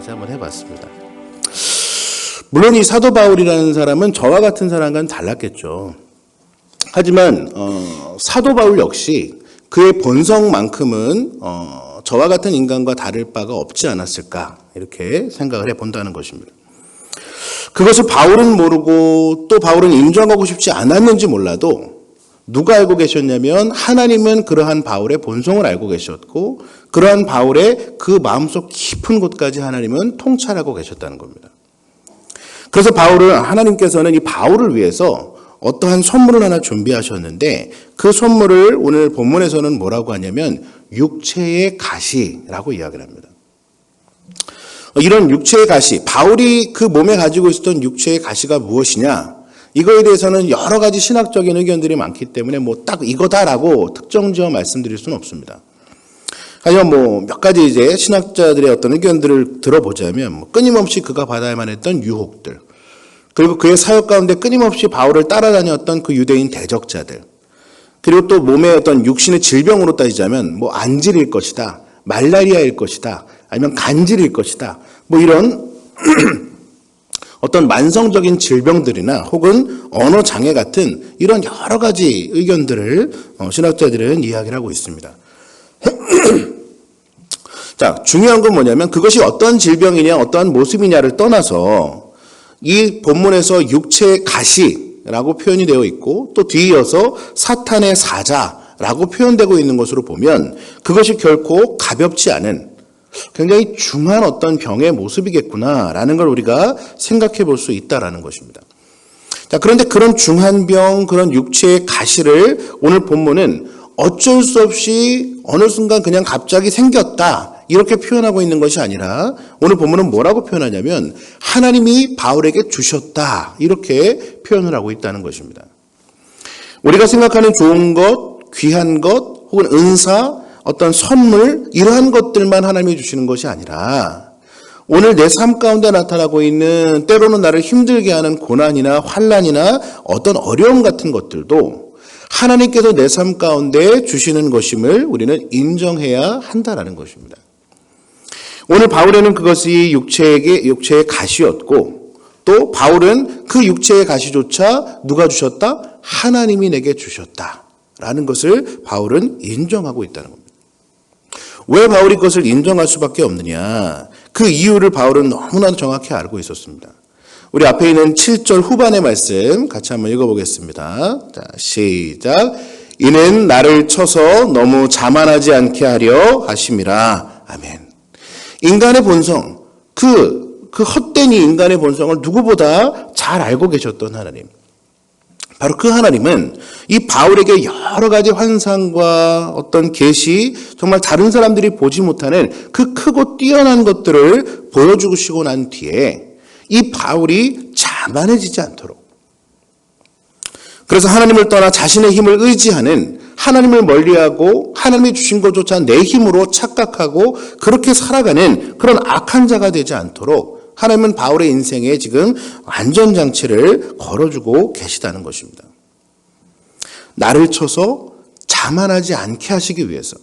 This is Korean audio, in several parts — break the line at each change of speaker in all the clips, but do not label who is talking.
같이 한번 해봤습니다. 물론 이 사도 바울이라는 사람은 저와 같은 사람과는 달랐겠죠. 하지만 사도 바울 역시 그의 본성만큼은 저와 같은 인간과 다를 바가 없지 않았을까 이렇게 생각을 해본다는 것입니다. 그것을 바울은 모르고 또 바울은 인정하고 싶지 않았는지 몰라도 누가 알고 계셨냐면 하나님은 그러한 바울의 본성을 알고 계셨고 그러한 바울의 그 마음속 깊은 곳까지 하나님은 통찰하고 계셨다는 겁니다. 그래서 하나님께서는 이 바울을 위해서 어떠한 선물을 하나 준비하셨는데 그 선물을 오늘 본문에서는 뭐라고 하냐면 육체의 가시라고 이야기를 합니다. 이런 육체의 가시, 바울이 그 몸에 가지고 있었던 육체의 가시가 무엇이냐? 이거에 대해서는 여러 가지 신학적인 의견들이 많기 때문에 뭐 딱 이거다라고 특정지어 말씀드릴 수는 없습니다. 하지만 뭐 몇 가지 이제 신학자들의 어떤 의견들을 들어보자면 끊임없이 그가 받아야만 했던 유혹들, 그리고 그의 사역 가운데 끊임없이 바울을 따라다녔던 그 유대인 대적자들, 그리고 또 몸의 어떤 육신의 질병으로 따지자면 뭐 안질일 것이다, 말라리아일 것이다, 아니면 간질일 것이다, 뭐 이런 어떤 만성적인 질병들이나 혹은 언어 장애 같은 이런 여러 가지 의견들을 신학자들은 이야기를 하고 있습니다. 자, 중요한 건 뭐냐면 그것이 어떤 질병이냐 어떠한 모습이냐를 떠나서 이 본문에서 육체의 가시라고 표현이 되어 있고 또 뒤이어서 사탄의 사자라고 표현되고 있는 것으로 보면 그것이 결코 가볍지 않은 굉장히 중한 어떤 병의 모습이겠구나라는 걸 우리가 생각해 볼 수 있다라는 것입니다. 자, 그런데 그런 중한 병, 그런 육체의 가시를 오늘 본문은 어쩔 수 없이 어느 순간 그냥 갑자기 생겼다 이렇게 표현하고 있는 것이 아니라 오늘 본문은 뭐라고 표현하냐면 하나님이 바울에게 주셨다 이렇게 표현을 하고 있다는 것입니다. 우리가 생각하는 좋은 것, 귀한 것, 혹은 은사, 어떤 선물 이러한 것들만 하나님이 주시는 것이 아니라 오늘 내 삶 가운데 나타나고 있는 때로는 나를 힘들게 하는 고난이나 환난이나 어떤 어려움 같은 것들도 하나님께서 내 삶 가운데 주시는 것임을 우리는 인정해야 한다라는 것입니다. 오늘 바울에는 그것이 육체의 가시였고 또 바울은 그 육체의 가시조차 누가 주셨다? 하나님이 내게 주셨다라는 것을 바울은 인정하고 있다는 겁니다. 왜 바울이 그것을 인정할 수밖에 없느냐? 그 이유를 바울은 너무나 정확히 알고 있었습니다. 우리 앞에 있는 7절 후반의 말씀 같이 한번 읽어보겠습니다. 자, 시작. 이는 나를 쳐서 너무 자만하지 않게 하려 하심이라. 아멘. 인간의 본성, 그 헛된 이 인간의 본성을 누구보다 잘 알고 계셨던 하나님. 바로 그 하나님은 이 바울에게 여러 가지 환상과 어떤 계시, 정말 다른 사람들이 보지 못하는 그 크고 뛰어난 것들을 보여주시고 난 뒤에 이 바울이 자만해지지 않도록, 그래서 하나님을 떠나 자신의 힘을 의지하는, 하나님을 멀리하고 하나님이 주신 것조차 내 힘으로 착각하고 그렇게 살아가는 그런 악한 자가 되지 않도록 하나님은 바울의 인생에 지금 안전장치를 걸어주고 계시다는 것입니다. 나를 쳐서 자만하지 않게 하시기 위해서,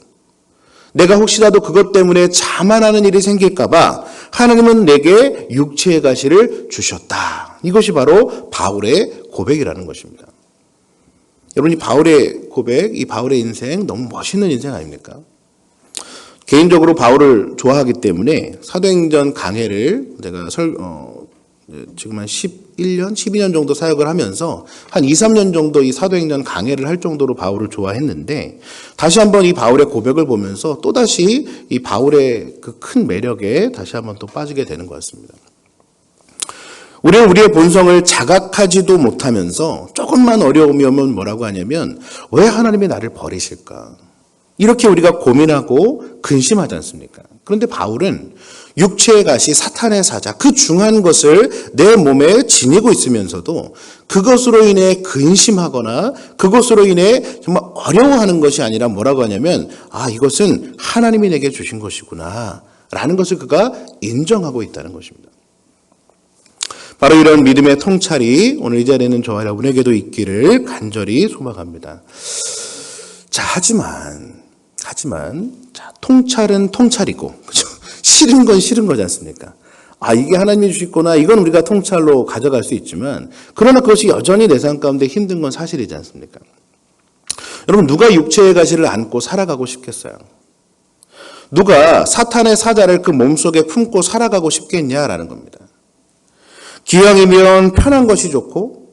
내가 혹시라도 그것 때문에 자만하는 일이 생길까 봐 하나님은 내게 육체의 가시를 주셨다. 이것이 바로 바울의 고백이라는 것입니다. 여러분, 이 바울의 고백, 이 바울의 인생 너무 멋있는 인생 아닙니까? 개인적으로 바울을 좋아하기 때문에 사도행전 강해를 제가 지금 한 11년, 12년 정도 사역을 하면서 한 2, 3년 정도 이 사도행전 강해를 할 정도로 바울을 좋아했는데 다시 한번 이 바울의 고백을 보면서 또다시 이 바울의 그 큰 매력에 다시 한번 또 빠지게 되는 것 같습니다. 우리는 우리의 본성을 자각하지도 못하면서 조금만 어려움이 오면 뭐라고 하냐면 왜 하나님이 나를 버리실까? 이렇게 우리가 고민하고 근심하지 않습니까? 그런데 바울은 육체의 가시, 사탄의 사자, 그 중한 것을 내 몸에 지니고 있으면서도 그것으로 인해 근심하거나 그것으로 인해 정말 어려워하는 것이 아니라 뭐라고 하냐면 이것은 하나님이 내게 주신 것이구나 라는 것을 그가 인정하고 있다는 것입니다. 바로 이런 믿음의 통찰이 오늘 이 자리에 있는 저와 여러분에게도 있기를 간절히 소망합니다. 자, 하지만 통찰은 통찰이고, 그죠? 싫은 건 싫은 거지 않습니까? 이게 하나님이 주시구나. 이건 우리가 통찰로 가져갈 수 있지만 그러나 그것이 여전히 내 삶 가운데 힘든 건 사실이지 않습니까? 여러분, 누가 육체의 가시를 안고 살아가고 싶겠어요? 누가 사탄의 사자를 그 몸속에 품고 살아가고 싶겠냐라는 겁니다. 기왕이면 편한 것이 좋고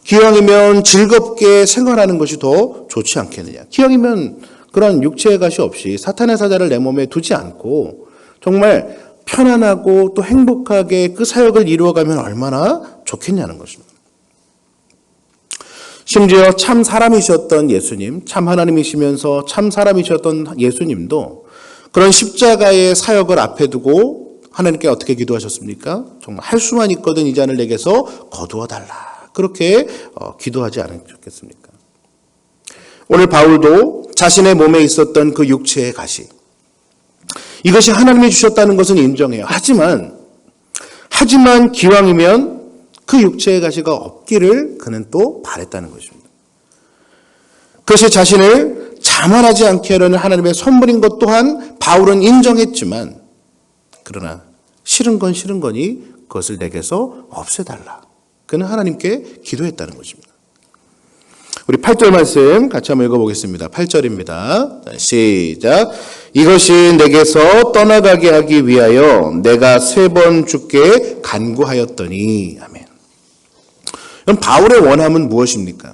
기왕이면 즐겁게 생활하는 것이 더 좋지 않겠느냐. 기왕이면 그런 육체의 가시 없이 사탄의 사자를 내 몸에 두지 않고 정말 편안하고 또 행복하게 그 사역을 이루어가면 얼마나 좋겠냐는 것입니다. 심지어 참 사람이셨던 예수님, 참 하나님이시면서 참 사람이셨던 예수님도 그런 십자가의 사역을 앞에 두고 하나님께 어떻게 기도하셨습니까? 정말 할 수만 있거든 이 잔을 내게서 거두어 달라. 그렇게 기도하지 않으셨겠습니까? 오늘 바울도 자신의 몸에 있었던 그 육체의 가시, 이것이 하나님이 주셨다는 것은 인정해요. 하지만 기왕이면 그 육체의 가시가 없기를 그는 또 바랬다는 것입니다. 그것이 자신을 자만하지 않게 하려는 하나님의 선물인 것 또한 바울은 인정했지만 그러나 싫은 건 싫은 거니 그것을 내게서 없애달라. 그는 하나님께 기도했다는 것입니다. 우리 8절 말씀 같이 한번 읽어보겠습니다. 8절입니다. 시작. 이것이 내게서 떠나가게 하기 위하여 내가 3번 주께 간구하였더니. 아멘. 그럼 바울의 원함은 무엇입니까?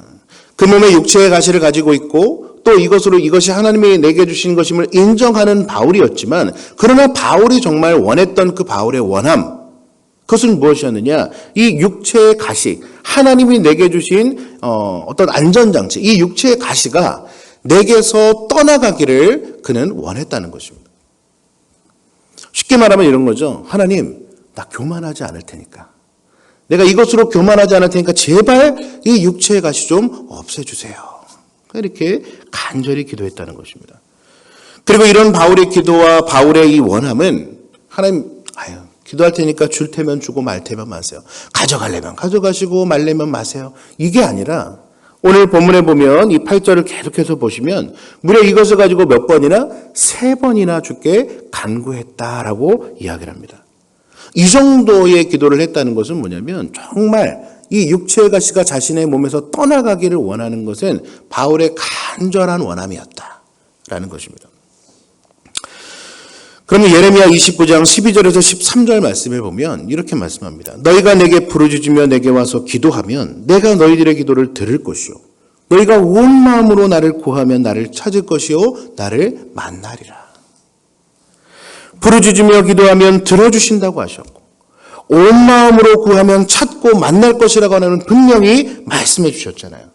그 몸에 육체의 가시를 가지고 있고 또 이것이 하나님이 내게 주신 것임을 인정하는 바울이었지만 그러나 바울이 정말 원했던 그 바울의 원함, 그것은 무엇이었느냐? 이 육체의 가시, 하나님이 내게 주신 어떤 안전장치, 이 육체의 가시가 내게서 떠나가기를 그는 원했다는 것입니다. 쉽게 말하면 이런 거죠. 하나님, 나 교만하지 않을 테니까. 내가 이것으로 교만하지 않을 테니까 제발 이 육체의 가시 좀 없애주세요. 이렇게 간절히 기도했다는 것입니다. 그리고 이런 바울의 기도와 바울의 이 원함은 하나님, 기도할 테니까 줄 테면 주고 말 테면 마세요. 가져가려면 가져가시고 말려면 마세요. 이게 아니라 오늘 본문에 보면 이 8절을 계속해서 보시면 무려 이것을 가지고 몇 번이나 3번이나 주께 간구했다라고 이야기를 합니다. 이 정도의 기도를 했다는 것은 뭐냐면 정말 이 육체의 가시가 자신의 몸에서 떠나가기를 원하는 것은 바울의 간절한 원함이었다라는 것입니다. 그러면 예레미야 29장 12절에서 13절 말씀을 보면 이렇게 말씀합니다. 너희가 내게 부르짖으며 내게 와서 기도하면 내가 너희들의 기도를 들을 것이요 너희가 온 마음으로 나를 구하면 나를 찾을 것이요 나를 만나리라. 부르짖으며 기도하면 들어주신다고 하셨고 온 마음으로 구하면 찾고 만날 것이라고 하는 분명히 말씀해 주셨잖아요.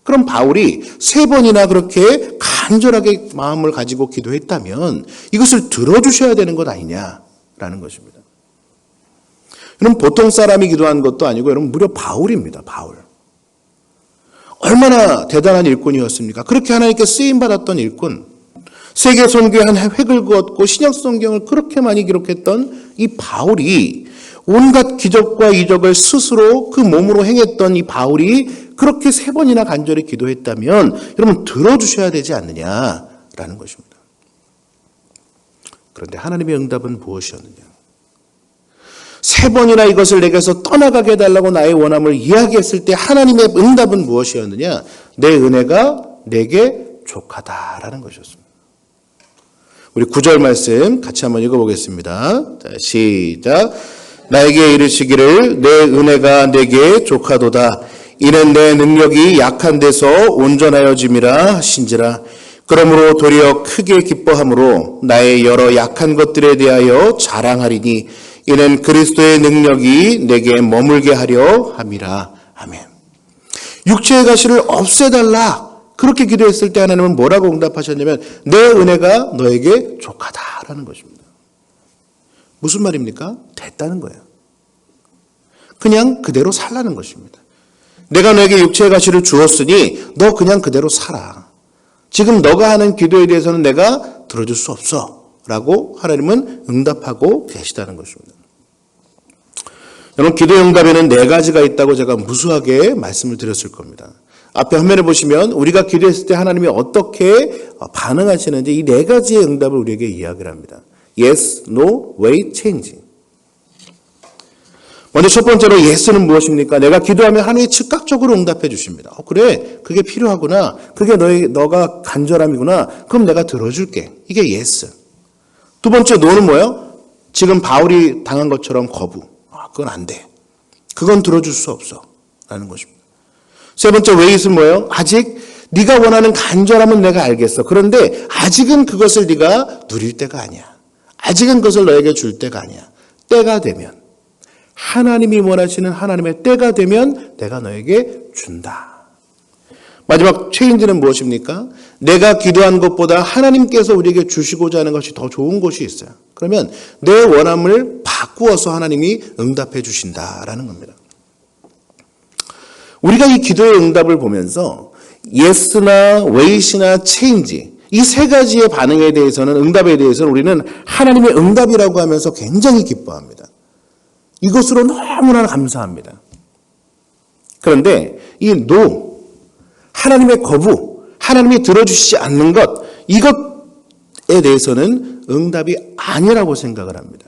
그럼 바울이 3번이나 그렇게 간절하게 마음을 가지고 기도했다면 이것을 들어주셔야 되는 것 아니냐라는 것입니다. 여러분, 보통 사람이 기도한 것도 아니고 여러분 무려 바울입니다. 바울. 얼마나 대단한 일꾼이었습니까? 그렇게 하나님께 쓰임받았던 일꾼. 세계 선교에 한 획을 그었고 신약 성경을 그렇게 많이 기록했던 이 바울이 온갖 기적과 이적을 스스로 그 몸으로 행했던 이 바울이 그렇게 3번이나 간절히 기도했다면 여러분 들어주셔야 되지 않느냐라는 것입니다. 그런데 하나님의 응답은 무엇이었느냐? 3번이나 이것을 내게서 떠나가게 해달라고 나의 원함을 이야기했을 때 하나님의 응답은 무엇이었느냐? 내 은혜가 내게 족하다라는 것이었습니다. 우리 9절 말씀 같이 한번 읽어보겠습니다. 자, 시작. 나에게 이르시기를 내 은혜가 내게 족하도다. 이는 내 능력이 약한 데서 온전하여짐이라 하신지라. 그러므로 도리어 크게 기뻐함으로 나의 여러 약한 것들에 대하여 자랑하리니 이는 그리스도의 능력이 내게 머물게 하려 함이라. 아멘. 육체의 가시를 없애달라. 그렇게 기도했을 때 하나님은 뭐라고 응답하셨냐면 내 은혜가 너에게 족하다라는 것입니다. 무슨 말입니까? 됐다는 거예요. 그냥 그대로 살라는 것입니다. 내가 너에게 육체의 가시를 주었으니 너 그냥 그대로 살아. 지금 너가 하는 기도에 대해서는 내가 들어줄 수 없어 라고 하나님은 응답하고 계시다는 것입니다. 여러분, 기도의 응답에는 4가지가 있다고 제가 무수하게 말씀을 드렸을 겁니다. 앞에 화면에 보시면 우리가 기도했을 때 하나님이 어떻게 반응하시는지 이 4가지의 응답을 우리에게 이야기를 합니다. Yes, No, Way, Change. 먼저 첫 번째로 예스는 무엇입니까? 내가 기도하면 하나님이 즉각적으로 응답해 주십니다. 그래, 그게 필요하구나. 그게 너가 간절함이구나. 그럼 내가 들어줄게. 이게 예스. 두 번째 노는 뭐예요? 지금 바울이 당한 것처럼 거부. 그건 안 돼. 그건 들어줄 수 없어. 라는 것입니다. 세 번째 웨이트는 뭐예요? 아직 네가 원하는 간절함은 내가 알겠어. 그런데 아직은 그것을 네가 누릴 때가 아니야. 아직은 그것을 너에게 줄 때가 아니야. 때가 되면, 하나님이 원하시는 하나님의 때가 되면 내가 너에게 준다. 마지막 체인지는 무엇입니까? 내가 기도한 것보다 하나님께서 우리에게 주시고자 하는 것이 더 좋은 것이 있어요. 그러면 내 원함을 바꾸어서 하나님이 응답해 주신다라는 겁니다. 우리가 이 기도의 응답을 보면서 예스나 웨이시나 체인지, 이 세 가지의 반응에 대해서는, 응답에 대해서는 우리는 하나님의 응답이라고 하면서 굉장히 기뻐합니다. 이것으로 너무나 감사합니다. 그런데 이 no, 하나님의 거부, 하나님이 들어주시지 않는 것, 이것에 대해서는 응답이 아니라고 생각을 합니다.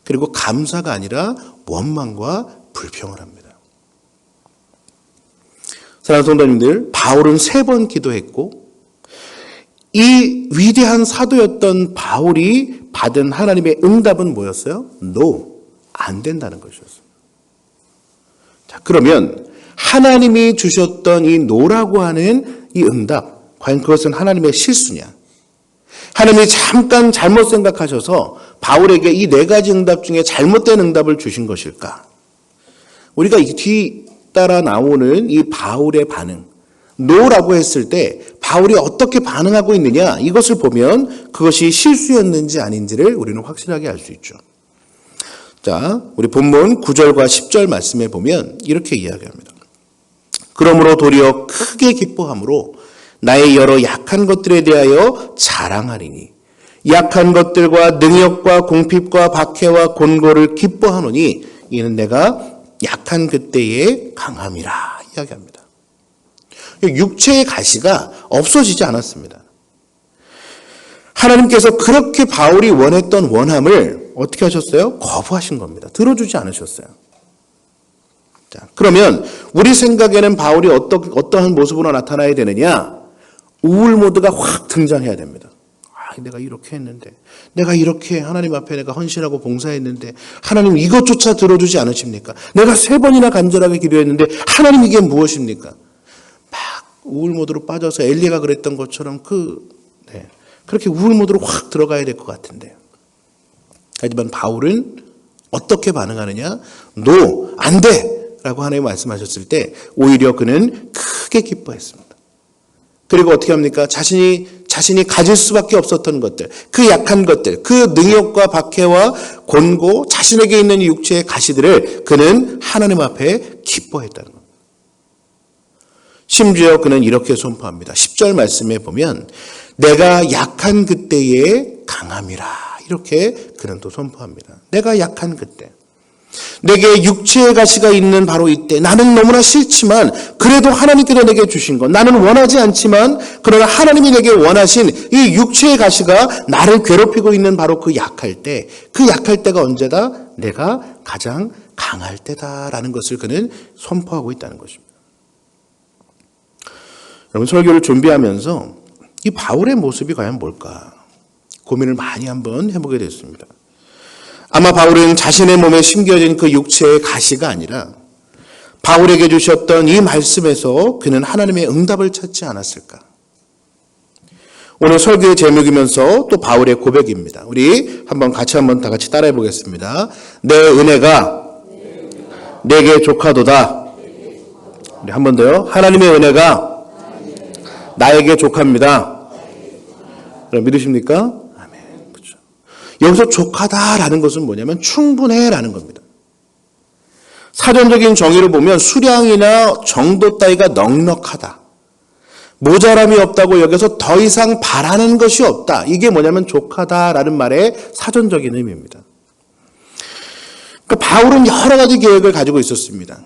그리고 감사가 아니라 원망과 불평을 합니다. 사랑하는 성도님들, 바울은 3번 기도했고 이 위대한 사도였던 바울이 받은 하나님의 응답은 뭐였어요? No, 안 된다는 것이었어요. 자, 그러면 하나님이 주셨던 이 no라고 하는 이 응답, 과연 그것은 하나님의 실수냐? 하나님이 잠깐 잘못 생각하셔서 바울에게 이 4가지 응답 중에 잘못된 응답을 주신 것일까? 우리가 이 뒤따라 나오는 이 바울의 반응, 노라고 했을 때 바울이 어떻게 반응하고 있느냐, 이것을 보면 그것이 실수였는지 아닌지를 우리는 확실하게 알 수 있죠. 자, 우리 본문 9절과 10절 말씀에 보면 이렇게 이야기합니다. 그러므로 도리어 크게 기뻐함으로 나의 여러 약한 것들에 대하여 자랑하리니 약한 것들과 능력과 궁핍과 박해와 곤고를 기뻐하노니 이는 내가 약한 그때의 강함이라 이야기합니다. 육체의 가시가 없어지지 않았습니다. 하나님께서 그렇게 바울이 원했던 원함을 어떻게 하셨어요? 거부하신 겁니다. 들어주지 않으셨어요. 자, 그러면 우리 생각에는 바울이 어떠한 모습으로 나타나야 되느냐? 우울 모드가 확 등장해야 됩니다. 내가 이렇게 했는데, 내가 이렇게 하나님 앞에 내가 헌신하고 봉사했는데 하나님 이것조차 들어주지 않으십니까? 내가 3번이나 간절하게 기도했는데 하나님 이게 무엇입니까? 막 우울 모드로 빠져서 엘리야가 그랬던 것처럼 그렇게 우울 모드로 확 들어가야 될 것 같은데요. 하지만 바울은 어떻게 반응하느냐? No, 안 돼! 라고 하나님 말씀하셨을 때 오히려 그는 크게 기뻐했습니다. 그리고 어떻게 합니까? 자신이 가질 수밖에 없었던 것들, 그 약한 것들, 그 능력과 박해와 곤고, 자신에게 있는 육체의 가시들을 그는 하나님 앞에 기뻐했다는 겁니다. 심지어 그는 이렇게 선포합니다. 10절 말씀에 보면 내가 약한 그때의 강함이라, 이렇게 그는 또 선포합니다. 내가 약한 그때, 내게 육체의 가시가 있는 바로 이때, 나는 너무나 싫지만 그래도 하나님께서 내게 주신 것, 나는 원하지 않지만 그러나 하나님이 내게 원하신 이 육체의 가시가 나를 괴롭히고 있는 바로 그 약할 때, 그 약할 때가 언제다? 내가 가장 강할 때다라는 것을 그는 선포하고 있다는 것입니다. 여러분, 설교를 준비하면서 이 바울의 모습이 과연 뭘까 고민을 많이 한번 해보게 됐습니다. 아마 바울은 자신의 몸에 심겨진 그 육체의 가시가 아니라 바울에게 주셨던 이 말씀에서 그는 하나님의 응답을 찾지 않았을까? 오늘 설교의 제목이면서 또 바울의 고백입니다. 우리 다 같이 따라해 보겠습니다. 내 은혜가 내게 족하도다. 우리 한 번 더요. 하나님의 은혜가 나에게 족합니다. 여러분 믿으십니까? 아멘. 그렇죠. 여기서 족하다라는 것은 뭐냐면 충분해라는 겁니다. 사전적인 정의를 보면 수량이나 정도 따위가 넉넉하다, 모자람이 없다고 여기서 더 이상 바라는 것이 없다, 이게 뭐냐면 족하다라는 말의 사전적인 의미입니다. 그러니까 바울은 여러 가지 계획을 가지고 있었습니다.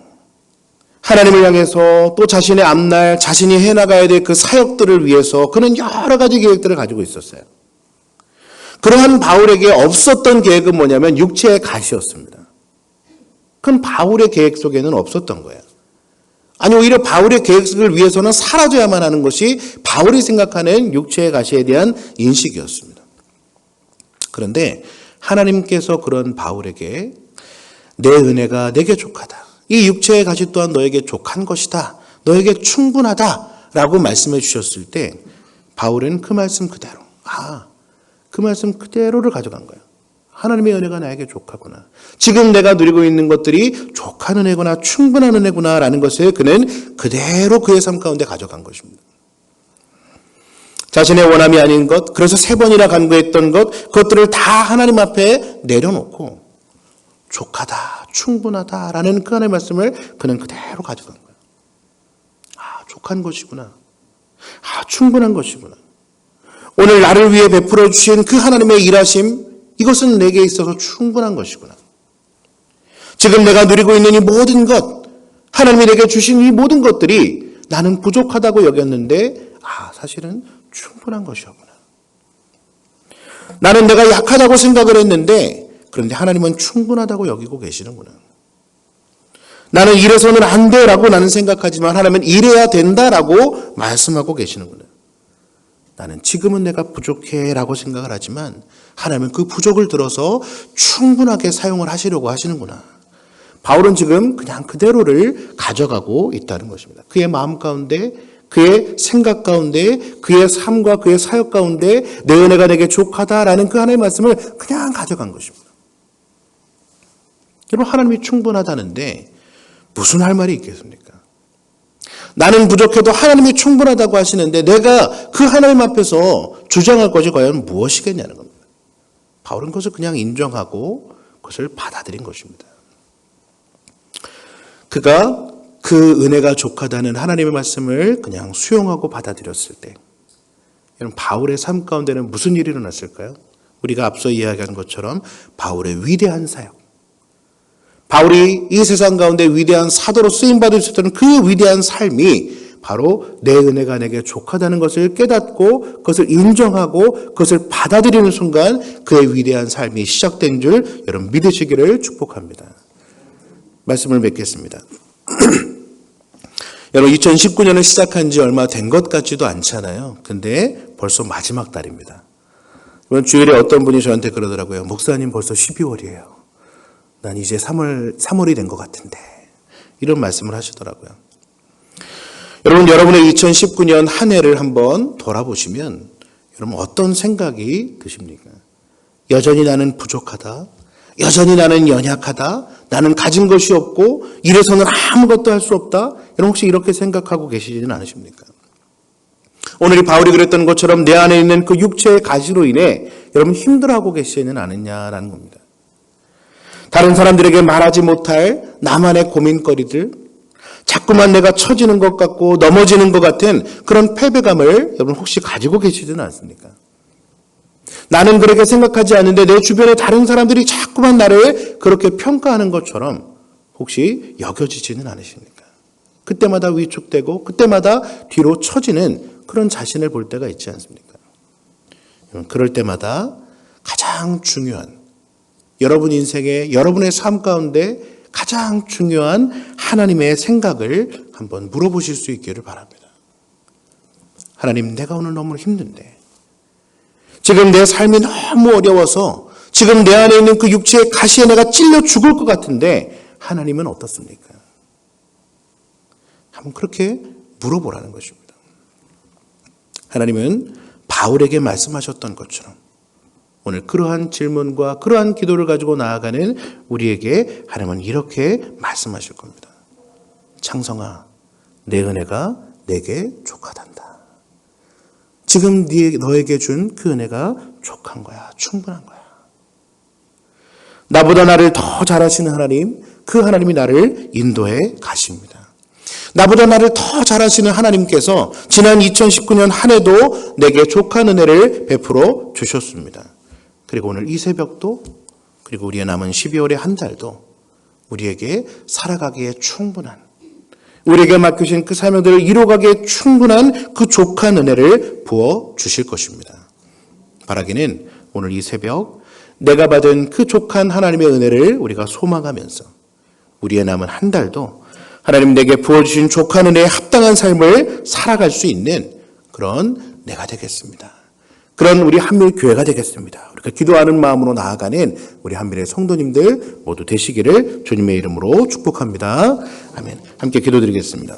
하나님을 향해서 또 자신의 앞날, 자신이 해나가야 될 그 사역들을 위해서 그는 여러 가지 계획들을 가지고 있었어요. 그러한 바울에게 없었던 계획은 뭐냐면 육체의 가시였습니다. 그건 바울의 계획 속에는 없었던 거예요. 아니 오히려 바울의 계획을 위해서는 사라져야만 하는 것이 바울이 생각하는 육체의 가시에 대한 인식이었습니다. 그런데 하나님께서 그런 바울에게 내 은혜가 내게 족하다. 이 육체의 가시 또한 너에게 족한 것이다. 너에게 충분하다라고 말씀해 주셨을 때 바울은 그 말씀 그대로 그 말씀 그대로를 가져간 거예요. 하나님의 은혜가 나에게 족하구나. 지금 내가 누리고 있는 것들이 족한 은혜구나, 충분한 은혜구나라는 것을 그는 그대로 그의 삶 가운데 가져간 것입니다. 자신의 원함이 아닌 것, 그래서 3번이나 간구했던 것, 그것들을 다 하나님 앞에 내려놓고 족하다, 충분하다라는 그 하나님의 말씀을 그는 그대로 가져간 거예요. 족한 것이구나. 충분한 것이구나. 오늘 나를 위해 베풀어 주신 그 하나님의 일하심, 이것은 내게 있어서 충분한 것이구나. 지금 내가 누리고 있는 이 모든 것, 하나님이 내게 주신 이 모든 것들이 나는 부족하다고 여겼는데 사실은 충분한 것이었구나. 나는 내가 약하다고 생각을 했는데 그런데 하나님은 충분하다고 여기고 계시는구나. 나는 이래서는 안 돼라고 나는 생각하지만 하나님은 이래야 된다라고 말씀하고 계시는구나. 나는 지금은 내가 부족해라고 생각을 하지만 하나님은 그 부족을 들어서 충분하게 사용을 하시려고 하시는구나. 바울은 지금 그냥 그대로를 가져가고 있다는 것입니다. 그의 마음 가운데, 그의 생각 가운데, 그의 삶과 그의 사역 가운데 내 은혜가 내게 족하다라는 그 하나님의 말씀을 그냥 가져간 것입니다. 여러분, 하나님이 충분하다는데 무슨 할 말이 있겠습니까? 나는 부족해도 하나님이 충분하다고 하시는데 내가 그 하나님 앞에서 주장할 것이 과연 무엇이겠냐는 겁니다. 바울은 그것을 그냥 인정하고 그것을 받아들인 것입니다. 그가 그 은혜가 족하다는 하나님의 말씀을 그냥 수용하고 받아들였을 때 여러분 바울의 삶 가운데는 무슨 일이 일어났을까요? 우리가 앞서 이야기한 것처럼 바울의 위대한 사역, 바울이 이 세상 가운데 위대한 사도로 쓰임받을 수 있었던 그 위대한 삶이 바로 내 은혜가 내게 족하다는 것을 깨닫고 그것을 인정하고 그것을 받아들이는 순간 그의 위대한 삶이 시작된 줄 여러분 믿으시기를 축복합니다. 말씀을 맺겠습니다. 여러분 2019년을 시작한 지 얼마 된 것 같지도 않잖아요. 근데 벌써 마지막 달입니다. 이번 주일에 어떤 분이 저한테 그러더라고요. 목사님 벌써 12월이에요. 난 이제 3월이 된 것 같은데 이런 말씀을 하시더라고요. 여러분 여러분의 2019년 한 해를 한번 돌아보시면 여러분 어떤 생각이 드십니까? 여전히 나는 부족하다. 여전히 나는 연약하다. 나는 가진 것이 없고 이래서는 아무것도 할 수 없다. 여러분 혹시 이렇게 생각하고 계시지는 않으십니까? 오늘 이 바울이 그랬던 것처럼 내 안에 있는 그 육체의 가시로 인해 여러분 힘들어하고 계시지는 않느냐라는 겁니다. 다른 사람들에게 말하지 못할 나만의 고민거리들, 자꾸만 내가 처지는 것 같고 넘어지는 것 같은 그런 패배감을 여러분 혹시 가지고 계시지는 않습니까? 나는 그렇게 생각하지 않는데 내 주변에 다른 사람들이 자꾸만 나를 그렇게 평가하는 것처럼 혹시 여겨지지는 않으십니까? 그때마다 위축되고 그때마다 뒤로 처지는 그런 자신을 볼 때가 있지 않습니까? 그럴 때마다 가장 중요한 여러분 인생의 여러분의 삶 가운데 가장 중요한 하나님의 생각을 한번 물어보실 수 있기를 바랍니다. 하나님, 내가 오늘 너무 힘든데 지금 내 삶이 너무 어려워서 지금 내 안에 있는 그 육체의 가시에 내가 찔려 죽을 것 같은데 하나님은 어떻습니까? 한번 그렇게 물어보라는 것입니다. 하나님은 바울에게 말씀하셨던 것처럼 오늘 그러한 질문과 그러한 기도를 가지고 나아가는 우리에게 하나님은 이렇게 말씀하실 겁니다. 창성아, 내 은혜가 내게 족하단다. 지금 너에게 준 그 은혜가 족한 거야. 충분한 거야. 나보다 나를 더 잘하시는 하나님, 그 하나님이 나를 인도해 가십니다. 나보다 나를 더 잘하시는 하나님께서 지난 2019년 한 해도 내게 족한 은혜를 베풀어 주셨습니다. 그리고 오늘 이 새벽도 그리고 우리의 남은 12월의 한 달도 우리에게 살아가기에 충분한 우리에게 맡기신 그 사명들을 이루어가기에 충분한 그 족한 은혜를 부어 주실 것입니다. 바라기는 오늘 이 새벽 내가 받은 그 족한 하나님의 은혜를 우리가 소망하면서 우리의 남은 한 달도 하나님 내게 부어주신 족한 은혜에 합당한 삶을 살아갈 수 있는 그런 내가 되겠습니다. 그런 우리 한밀교회가 되겠습니다. 우리가 기도하는 마음으로 나아가는 우리 한밀의 성도님들 모두 되시기를 주님의 이름으로 축복합니다. 아멘. 함께 기도드리겠습니다.